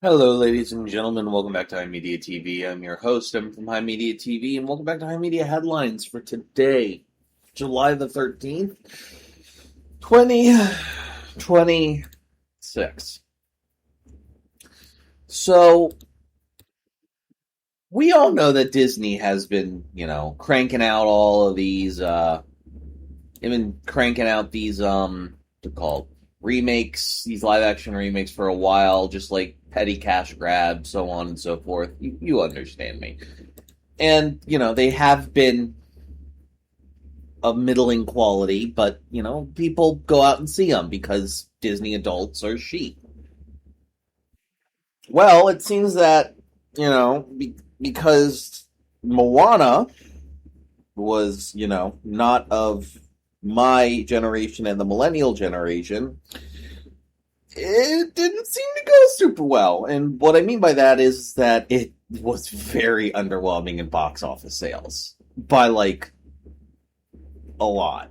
Hello, ladies and gentlemen. Welcome back to HIMediaTV. I'm your host, Evan from HIMediaTV, and welcome back to HIMedia Headlines for today, July the 13th, 2026. So, we all know that Disney has been, cranking out all of these, they've been cranking out these, what's it called? Remakes, these live action remakes for a while, just like petty cash grabs, so on and so forth. You understand me. And, they have been of middling quality, but, people go out and see them because Disney adults are sheep. Well, it seems that, because Moana was, not of my generation and the millennial generation, it didn't seem to go super well. And what I mean by that is that it was very underwhelming in box office sales by like a lot.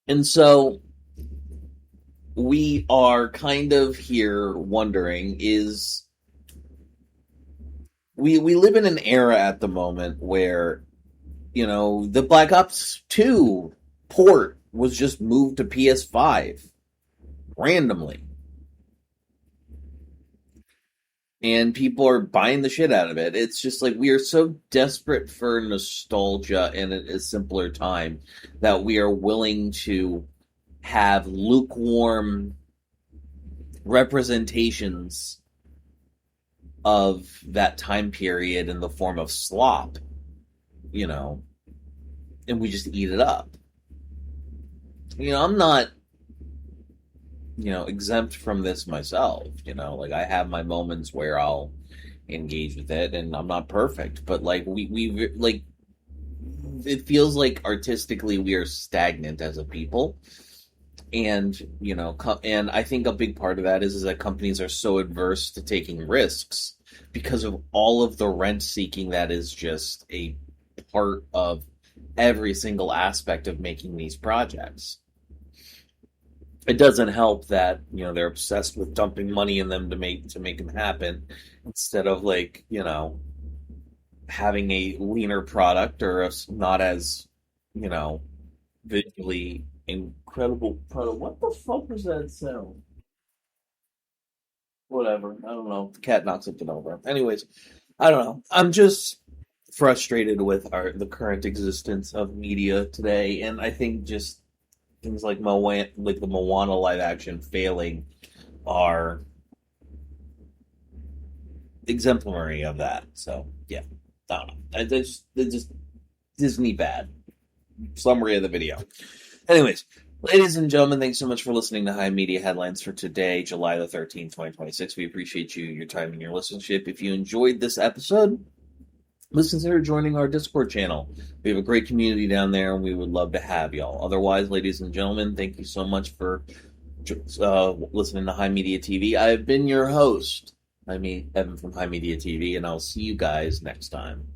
And so we are kind of here wondering is we live in an era at the moment where the Black Ops 2 port was just moved to PS5 randomly, and people are buying the shit out of it. It's just like we are so desperate for nostalgia and a simpler time that we are willing to have lukewarm representations of that time period in the form of slop, you know, and we just eat it up. I'm not, exempt from this myself, like I have my moments where I'll engage with it and I'm not perfect, but like we like it feels like artistically we are stagnant as a people. And and I think a big part of that is that companies are so adverse to taking risks because of all of the rent seeking that is just a part of every single aspect of making these projects. It doesn't help that they're obsessed with dumping money in them to make them happen instead of like having a leaner product or a not as you know visually incredible product. What the fuck was that sound? Whatever. I don't know. The cat knocked something over. Anyways, I don't know. I'm just frustrated with the current existence of media today, and I think just things like the Moana live action failing, are exemplary of that. So yeah, I don't know. It's just Disney bad. Summary of the video. Anyways, ladies and gentlemen, thanks so much for listening to High Media Headlines for today, July the 13th, 2026. We appreciate your time, and your listenership. If you enjoyed this episode, please consider joining our Discord channel. We have a great community down there, and we would love to have y'all. Otherwise, ladies and gentlemen, thank you so much for listening to HIMediaTV. I have been your host, Evan from HIMediaTV, and I'll see you guys next time.